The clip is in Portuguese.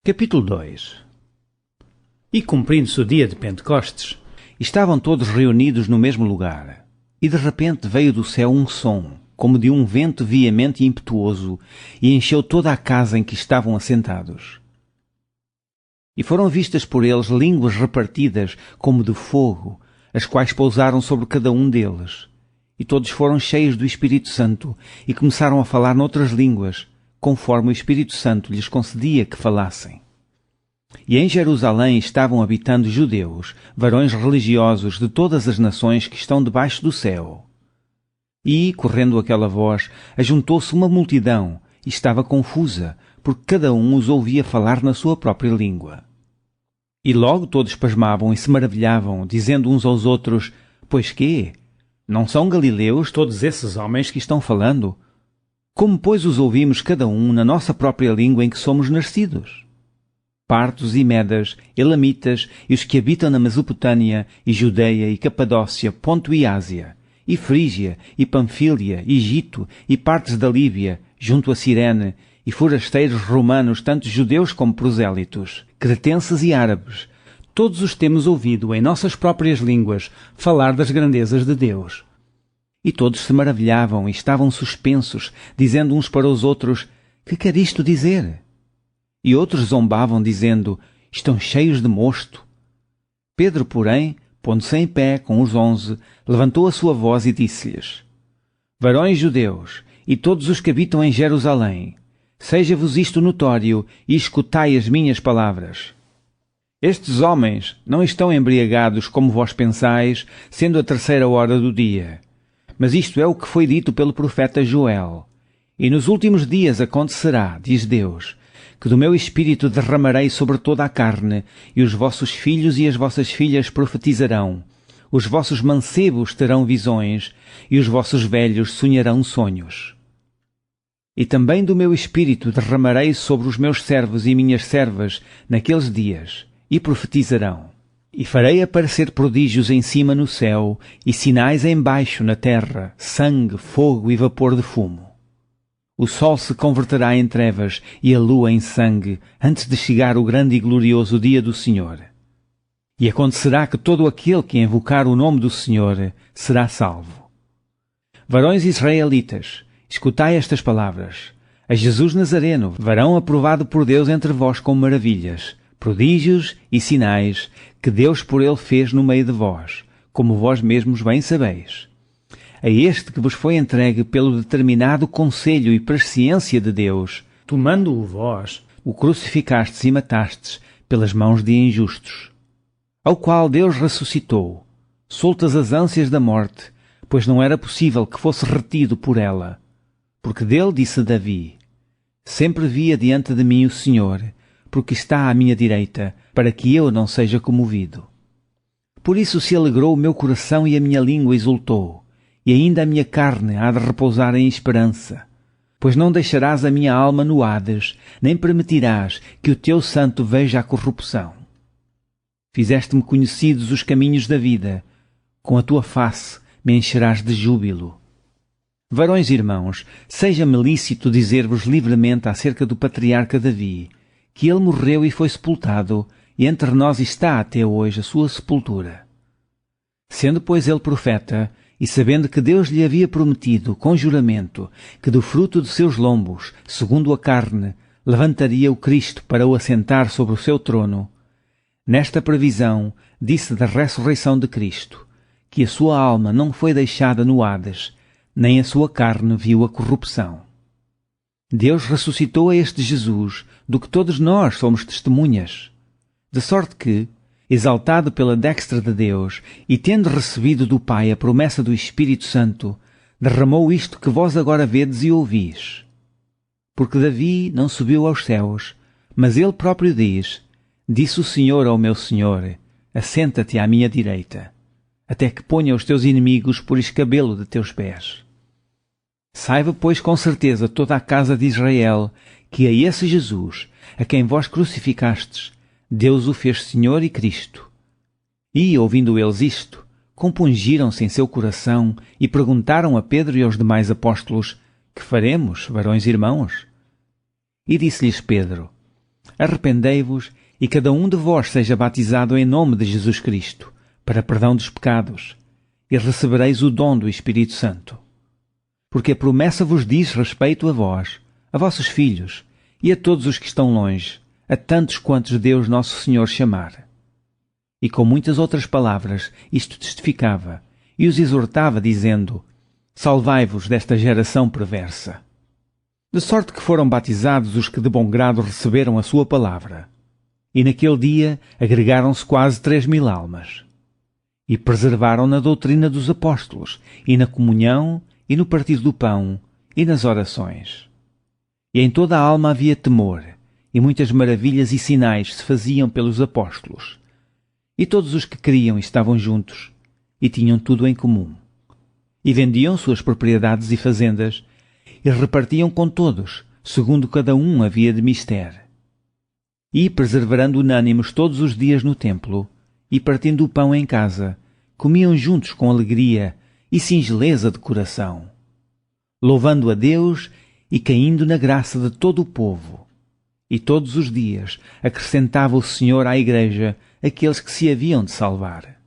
Capítulo 2. E cumprindo-se o dia de Pentecostes, estavam todos reunidos no mesmo lugar, e de repente veio do céu um som, como de um vento veemente e impetuoso, e encheu toda a casa em que estavam assentados. E foram vistas por eles línguas repartidas como de fogo, as quais pousaram sobre cada um deles. E todos foram cheios do Espírito Santo, e começaram a falar noutras línguas, conforme o Espírito Santo lhes concedia que falassem. E em Jerusalém estavam habitando judeus, varões religiosos de todas as nações que estão debaixo do céu. E, correndo aquela voz, ajuntou-se uma multidão, e estava confusa, porque cada um os ouvia falar na sua própria língua. E logo todos pasmavam e se maravilhavam, dizendo uns aos outros: Pois quê? Não são galileus todos esses homens que estão falando? Como, pois, os ouvimos cada um na nossa própria língua em que somos nascidos? Partos e medas, elamitas e os que habitam na Mesopotâmia e Judeia e Capadócia, Ponto e Ásia, e Frígia e Panfília, Egito e partes da Líbia, junto a Cirene, e forasteiros romanos, tanto judeus como prosélitos, cretenses e árabes, todos os temos ouvido em nossas próprias línguas falar das grandezas de Deus. E todos se maravilhavam e estavam suspensos, dizendo uns para os outros: Que quer isto dizer? E outros zombavam, dizendo: Estão cheios de mosto. Pedro, porém, pondo-se em pé com os 11, levantou a sua voz e disse-lhes: Varões judeus, e todos os que habitam em Jerusalém, seja-vos isto notório, e escutai as minhas palavras. Estes homens não estão embriagados como vós pensais, sendo a 3ª hora do dia. Mas isto é o que foi dito pelo profeta Joel. E nos últimos dias acontecerá, diz Deus, que do meu Espírito derramarei sobre toda a carne, e os vossos filhos e as vossas filhas profetizarão, os vossos mancebos terão visões, e os vossos velhos sonharão sonhos. E também do meu Espírito derramarei sobre os meus servos e minhas servas naqueles dias, e profetizarão. E farei aparecer prodígios em cima no céu, e sinais em baixo na terra, sangue, fogo e vapor de fumo. O sol se converterá em trevas e a lua em sangue, antes de chegar o grande e glorioso dia do Senhor. E acontecerá que todo aquele que invocar o nome do Senhor será salvo. Varões israelitas, escutai estas palavras. A Jesus Nazareno, varão aprovado por Deus entre vós com maravilhas, prodígios e sinais que Deus por ele fez no meio de vós, como vós mesmos bem sabeis. A este que vos foi entregue pelo determinado conselho e presciência de Deus, tomando-o vós, o crucificastes e matastes pelas mãos de injustos. Ao qual Deus ressuscitou, soltas as ânsias da morte, pois não era possível que fosse retido por ela. Porque dele disse Davi: Sempre vi diante de mim o Senhor, porque está à minha direita, para que eu não seja comovido. Por isso se alegrou o meu coração e a minha língua exultou, e ainda a minha carne há de repousar em esperança. Pois não deixarás a minha alma no Hades, nem permitirás que o teu santo veja a corrupção. Fizeste-me conhecidos os caminhos da vida, com a tua face me encherás de júbilo. Varões irmãos, seja-me lícito dizer-vos livremente acerca do patriarca Davi, que ele morreu e foi sepultado, e entre nós está até hoje a sua sepultura. Sendo, pois, ele profeta, e sabendo que Deus lhe havia prometido, com juramento, que do fruto de seus lombos, segundo a carne, levantaria o Cristo para o assentar sobre o seu trono, nesta previsão disse da ressurreição de Cristo, que a sua alma não foi deixada no Hades, nem a sua carne viu a corrupção. Deus ressuscitou a este Jesus, do que todos nós somos testemunhas, de sorte que, exaltado pela destra de Deus, e tendo recebido do Pai a promessa do Espírito Santo, derramou isto que vós agora vedes e ouvis. Porque Davi não subiu aos céus, mas ele próprio diz: Disse o Senhor ao meu Senhor: Assenta-te à minha direita, até que ponha os teus inimigos por escabelo de teus pés. Saiba, pois, com certeza toda a casa de Israel, que a esse Jesus, a quem vós crucificastes, Deus o fez Senhor e Cristo. E, ouvindo eles isto, compungiram-se em seu coração e perguntaram a Pedro e aos demais apóstolos: Que faremos, varões irmãos? E disse-lhes Pedro: Arrependei-vos e cada um de vós seja batizado em nome de Jesus Cristo, para perdão dos pecados, e recebereis o dom do Espírito Santo. Porque a promessa vos diz respeito a vós, a vossos filhos e a todos os que estão longe, a tantos quantos Deus nosso Senhor chamar. E com muitas outras palavras isto testificava, e os exortava, dizendo: Salvai-vos desta geração perversa. De sorte que foram batizados os que de bom grado receberam a sua palavra. E naquele dia agregaram-se quase 3.000 almas. E preservaram na doutrina dos apóstolos, e na comunhão, e no partir do pão, e nas orações. E em toda a alma havia temor, e muitas maravilhas e sinais se faziam pelos apóstolos. E todos os que criam estavam juntos, e tinham tudo em comum. E vendiam suas propriedades e fazendas, e repartiam com todos, segundo cada um havia de mister. E, perseverando unânimes todos os dias no templo, e partindo o pão em casa, comiam juntos com alegria e singeleza de coração, louvando a Deus e caindo na graça de todo o povo. E todos os dias acrescentava o Senhor à igreja aqueles que se haviam de salvar.